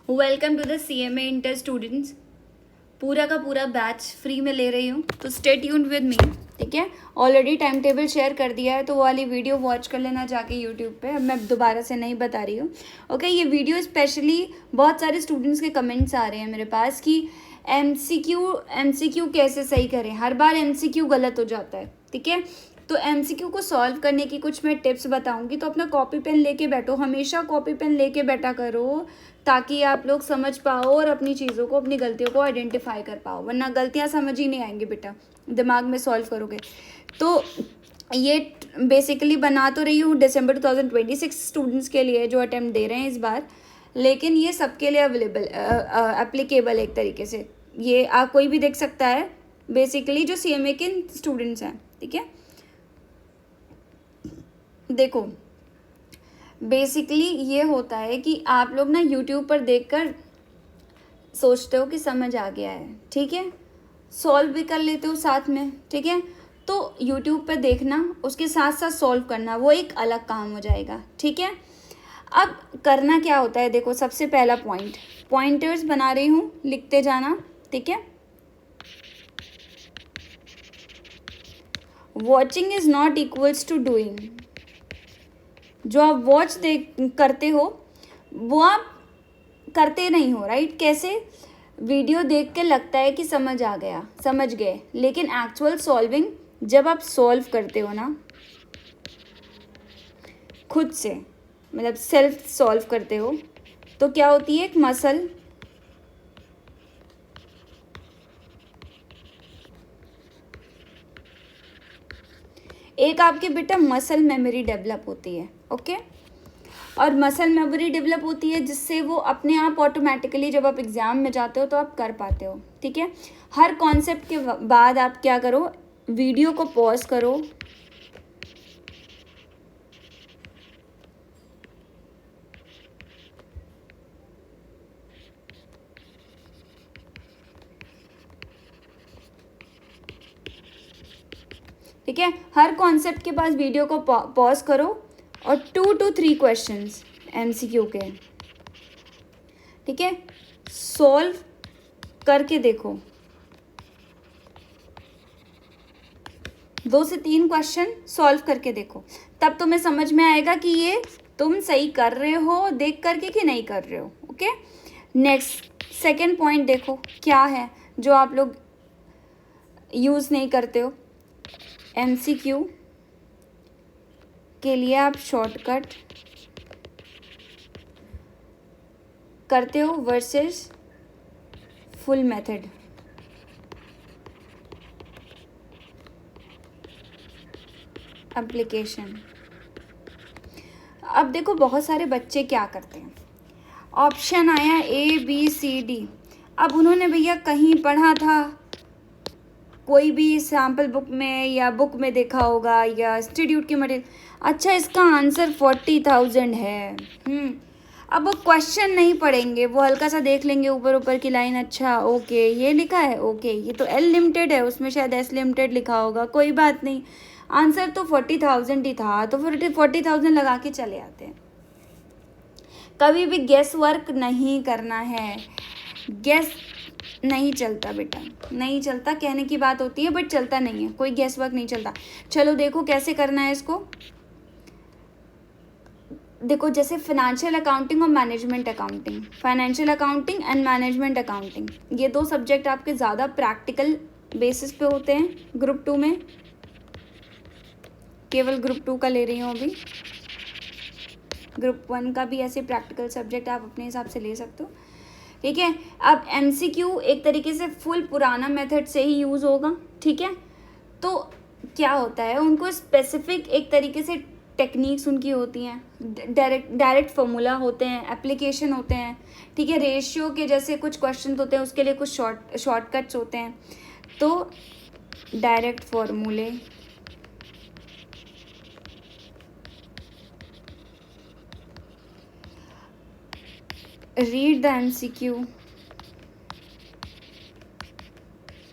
Welcome to the CMA inter students. पूरा का पूरा बैच फ्री में ले रही हूँ, तो स्टे ट्यून्ड विद मी। ठीक है, ऑलरेडी टाइम टेबल शेयर कर दिया है, तो वो वाली वीडियो वॉच कर लेना जाके यूट्यूब पे। अब मैं दोबारा से नहीं बता रही हूँ। ओके, ये वीडियो स्पेशली बहुत सारे स्टूडेंट्स के कमेंट्स आ रहे हैं मेरे पास कि MCQ कैसे सही करें। हर बार MCQ गलत हो जाता है। ठीक है, तो MCQ को सॉल्व करने की कुछ मैं टिप्स बताऊंगी, तो अपना कॉपी पेन लेके बैठो। हमेशा कॉपी पेन लेके बैठा करो, ताकि आप लोग समझ पाओ और अपनी चीज़ों को, अपनी गलतियों को आइडेंटिफाई कर पाओ। वरना गलतियाँ समझ ही नहीं आएंगी बेटा, दिमाग में सॉल्व करोगे तो। ये बेसिकली बना तो रही हूँ दिसंबर 2026 स्टूडेंट्स के लिए जो अटेम्प्ट दे रहे हैं इस बार, लेकिन ये सबके लिए अवेलेबल एप्लीकेबल एक तरीके से। ये आप कोई भी देख सकता है, बेसिकली जो CMA के स्टूडेंट्स हैं। ठीक है, देखो बेसिकली ये होता है कि आप लोग ना यूट्यूब पर देखकर सोचते हो कि समझ आ गया है, ठीक है, सॉल्व भी कर लेते हो साथ में। ठीक है, तो यूट्यूब पर देखना, उसके साथ साथ सॉल्व करना, वो एक अलग काम हो जाएगा। ठीक है, अब करना क्या होता है, देखो सबसे पहला पॉइंटर्स बना रही हूँ, लिखते जाना। ठीक है, watching is not equals to doing. जो आप वॉच देख करते हो वो आप करते नहीं हो, राइट। कैसे? वीडियो देख के लगता है कि समझ आ गया, समझ गए, लेकिन एक्चुअल सॉल्विंग जब आप सॉल्व करते हो ना खुद से, मतलब सेल्फ सॉल्व करते हो, तो क्या होती है, एक मसल एक आपके बेटा मसल मेमोरी डेवलप होती है। ओके, और मसल मेमोरी डेवलप होती है जिससे वो अपने आप ऑटोमेटिकली जब आप एग्ज़ाम में जाते हो तो आप कर पाते हो। ठीक है, हर कॉन्सेप्ट के बाद आप क्या करो, वीडियो को पॉज करो, ठीक है, हर कॉन्सेप्ट के पास वीडियो को पॉज करो और 2 to 3 क्वेश्चंस MCQ के, ठीक है, सॉल्व करके देखो। 2 से 3 क्वेश्चन सॉल्व करके देखो, तब तुम्हें समझ में आएगा कि ये तुम सही कर रहे हो देख करके कि नहीं कर रहे हो। ओके, नेक्स्ट सेकंड पॉइंट देखो क्या है जो आप लोग यूज़ नहीं करते हो। MCQ के लिए आप शॉर्टकट करते हो वर्सेस फुल मेथड। एप्लीकेशन, अब देखो बहुत सारे बच्चे क्या करते हैं, ऑप्शन आया ABCD, अब उन्होंने भैया कहीं पढ़ा था, कोई भी सैम्पल बुक में या बुक में देखा होगा या इंस्टीट्यूट के मटेरियल, अच्छा इसका आंसर 40,000 है। अब वो क्वेश्चन नहीं पढ़ेंगे, वो हल्का सा देख लेंगे ऊपर ऊपर की लाइन, अच्छा ओके ये लिखा है, ओके ये तो L लिमिटेड है, उसमें शायद S लिमिटेड लिखा होगा, कोई बात नहीं, आंसर तो 40,000 ही था, तो 40,000 लगा के चले आते हैं। कभी भी गेस वर्क नहीं करना है, गेस नहीं चलता बेटा, नहीं चलता, कहने की बात होती है बट चलता नहीं है, कोई गेस वर्क नहीं चलता। चलो देखो कैसे करना है इसको। देखो जैसे फाइनेंशियल अकाउंटिंग और management accounting, financial accounting and management accounting, ये 2 सब्जेक्ट आपके ज़्यादा प्रैक्टिकल बेसिस पे होते हैं ग्रुप 2 में। केवल ग्रुप 2 का ले रही हूँ अभी, ग्रुप 1 का भी ऐसे प्रैक्टिकल सब्जेक्ट आप अपने हिसाब से ले सकते हो। ठीक है, अब MCQ एक तरीके से फुल पुराना मेथड से ही यूज़ होगा। ठीक है, तो क्या होता है, उनको स्पेसिफिक एक तरीके से टेक्निक्स उनकी होती हैं, डायरेक्ट फॉर्मूला होते हैं, एप्लीकेशन होते हैं। ठीक है, रेशियो के जैसे कुछ क्वेश्चन होते हैं, उसके लिए कुछ शॉर्टकट्स होते हैं। तो डायरेक्ट फॉर्मूले, read the MCQ,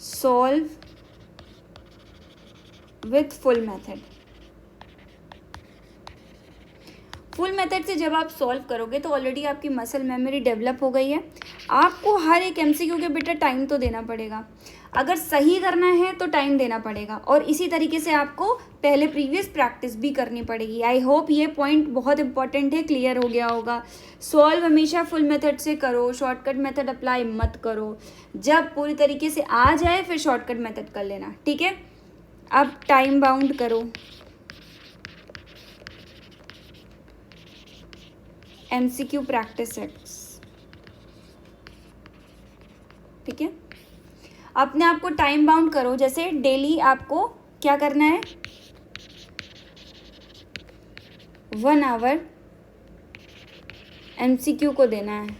solve with full full method से जब आप सॉल्व करोगे तो ऑलरेडी आपकी मसल मेमोरी डेवलप हो गई है। आपको हर एक एमसीक्यू के बेटा टाइम तो देना पड़ेगा, अगर सही करना है तो टाइम देना पड़ेगा, और इसी तरीके से आपको पहले प्रीवियस प्रैक्टिस भी करनी पड़ेगी। आई होप ये पॉइंट बहुत इंपॉर्टेंट है, क्लियर हो गया होगा। सॉल्व हमेशा फुल मेथड से करो, शॉर्टकट मेथड अप्लाई मत करो। जब पूरी तरीके से आ जाए फिर शॉर्टकट मेथड कर लेना, ठीक है। अब टाइम बाउंड करो, एमसीक्यू प्रैक्टिस सेट्स, ठीक है। अपने आप को टाइम बाउंड करो, जैसे डेली आपको क्या करना है, 1 आवर एमसीक्यू को देना है,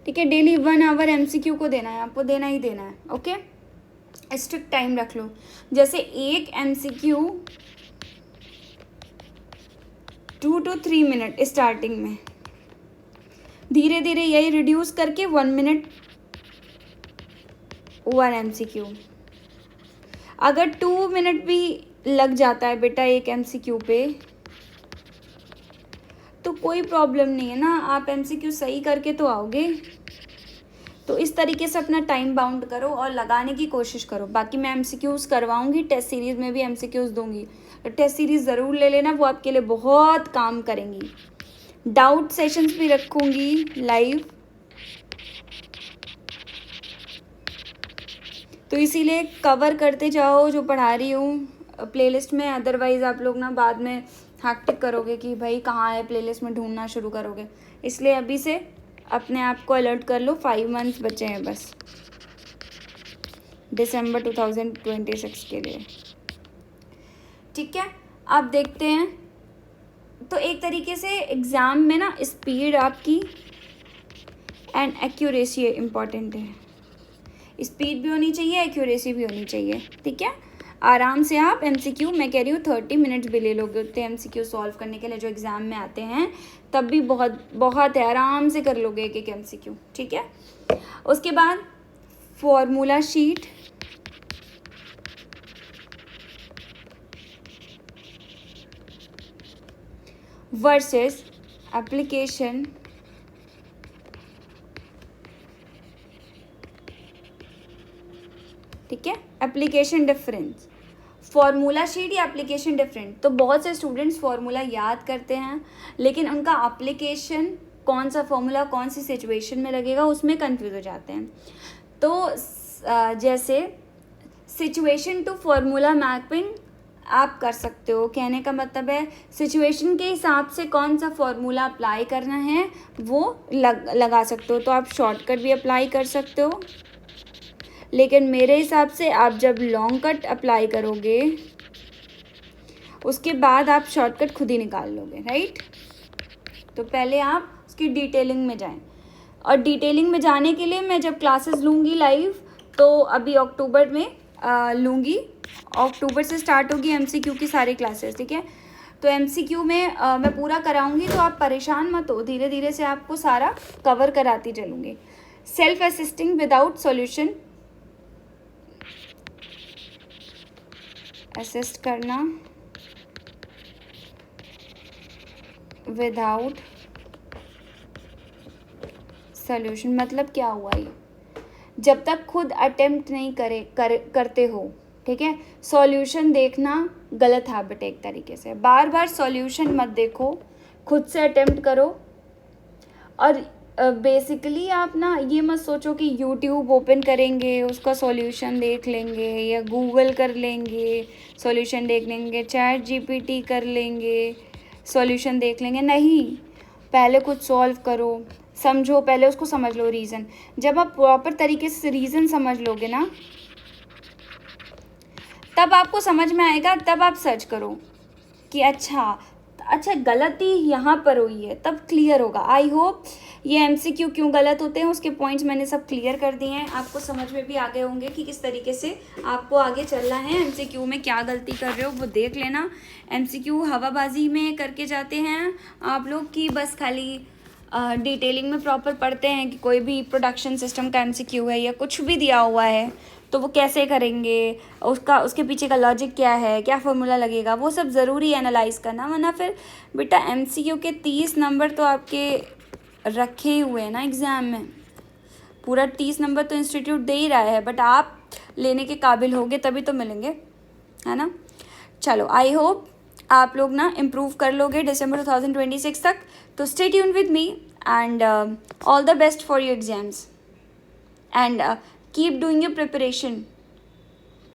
ठीक है। डेली 1 आवर एमसीक्यू को देना है, आपको देना ही देना है, ओके। स्ट्रिक्ट टाइम रख लो, जैसे एक एमसीक्यू 2 to 3 मिनट स्टार्टिंग में, धीरे धीरे यही रिड्यूस करके 1 मिनट 1 एमसीक्यू। अगर 2 मिनट भी लग जाता है बेटा एक एमसीक्यू पे तो कोई प्रॉब्लम नहीं है ना, आप एमसीक्यू सही करके तो आओगे। तो इस तरीके से अपना टाइम बाउंड करो और लगाने की कोशिश करो। बाकी मैं एमसीक्यूज़ करवाऊंगी, टेस्ट सीरीज़ में भी एमसीक्यूज़ दूंगी, तो टेस्ट सीरीज़ ज़रूर ले लेना, वो आपके लिए बहुत काम करेंगी। डाउट सेशंस भी रखूंगी लाइव, तो इसीलिए कवर करते जाओ जो पढ़ा रही हूँ प्लेलिस्ट में, अदरवाइज़ आप लोग ना बाद में हैक्टिक करोगे कि भाई कहाँ है, प्लेलिस्ट में ढूंढना शुरू करोगे। इसलिए अभी से अपने आप को अलर्ट कर लो, 5 मंथ्स बचे हैं बस दिसंबर 2026 के लिए, ठीक है। आप देखते हैं, तो एक तरीके से एग्ज़ाम में ना स्पीड आपकी एंड एक्यूरेसी इम्पॉर्टेंट है। स्पीड भी होनी चाहिए, एक्यूरेसी भी होनी चाहिए, ठीक है। आराम से आप एमसीक्यू, मैं कह रही हूँ 30 मिनट्स भी ले लोगे उतने एमसीक्यू सॉल्व करने के लिए जो एग्ज़ाम में आते हैं, तब भी बहुत बहुत है, आराम से कर लोगे एक एक एमसीक्यू, ठीक है। उसके बाद फॉर्मूला शीट, वर्सेस एप्लीकेशन, ठीक है। एप्लीकेशन डिफरेंस, फॉर्मूला शीट या एप्लीकेशन डिफरेंट। तो बहुत से स्टूडेंट्स फॉर्मूला याद करते हैं लेकिन उनका एप्लीकेशन कौन सा फॉर्मूला कौन सी सिचुएशन में लगेगा उसमें कंफ्यूज हो जाते हैं। तो जैसे सिचुएशन टू फॉर्मूला मैपिंग आप कर सकते हो, कहने का मतलब है सिचुएशन के हिसाब से कौन सा फॉर्मूला अप्लाई करना है वो लगा सकते हो। तो आप शॉर्टकट भी अप्लाई कर सकते हो, लेकिन मेरे हिसाब से आप जब लॉन्ग कट अप्लाई करोगे उसके बाद आप शॉर्टकट खुद ही निकाल लोगे, राइट। तो पहले आप उसकी डिटेलिंग में जाएं, और डिटेलिंग में जाने के लिए मैं जब क्लासेस लूँगी लाइव तो अभी अक्टूबर में लूँगी, अक्टूबर से स्टार्ट होगी एमसीक्यू की सारी क्लासेस, ठीक है। तो एमसीक्यू में मैं पूरा कराऊँगी, तो आप परेशान मत हो, धीरे धीरे से आपको सारा कवर कराती चलूँगी। Self assisting without solution, assist करना विदाउट सॉल्यूशन, मतलब क्या हुआ ये, जब तक खुद अटेम्प्ट नहीं करते हो, ठीक है। सॉल्यूशन देखना गलत हैबिट है एक तरीके से, बार बार सॉल्यूशन मत देखो, खुद से अटेम्प्ट करो। और बेसिकली आप ना ये मत सोचो कि यूट्यूब ओपन करेंगे उसका सॉल्यूशन देख लेंगे, या गूगल कर लेंगे सॉल्यूशन देख लेंगे, चैट जीपीटी कर लेंगे सॉल्यूशन देख लेंगे, नहीं। पहले कुछ सॉल्व करो, समझो, पहले उसको समझ लो रीज़न। जब आप प्रॉपर तरीके से रीज़न समझ लोगे ना तब आपको समझ में आएगा, तब आप सर्च करो कि अच्छा गलती यहाँ पर हुई है, तब क्लियर होगा। आई होप ये एमसीक्यू क्यों गलत होते हैं उसके पॉइंट्स मैंने सब क्लियर कर दिए हैं, आपको समझ में भी आ गए होंगे कि किस तरीके से आपको आगे चलना है। एमसीक्यू में क्या गलती कर रहे हो वो देख लेना। एमसीक्यू हवाबाजी में करके जाते हैं आप लोग कि बस खाली डिटेलिंग में प्रॉपर पढ़ते हैं कि कोई भी प्रोडक्शन सिस्टम का एमसीक्यू है या कुछ भी दिया हुआ है तो वो कैसे करेंगे, उसके पीछे का लॉजिक क्या है, क्या फॉर्मूला लगेगा, वो सब ज़रूरी है एनालाइज करना, वरना फिर बेटा MCQ के 30 नंबर तो आपके रखे ही हुए हैं ना एग्ज़ाम में। पूरा 30 नंबर तो इंस्टीट्यूट दे ही रहा है, बट आप लेने के काबिल होगे तभी तो मिलेंगे, है ना। चलो, आई होप आप लोग ना इम्प्रूव कर लोगे दिसंबर 2026 तक। तो stay tune with me and all the best for your exams and keep doing your preparation.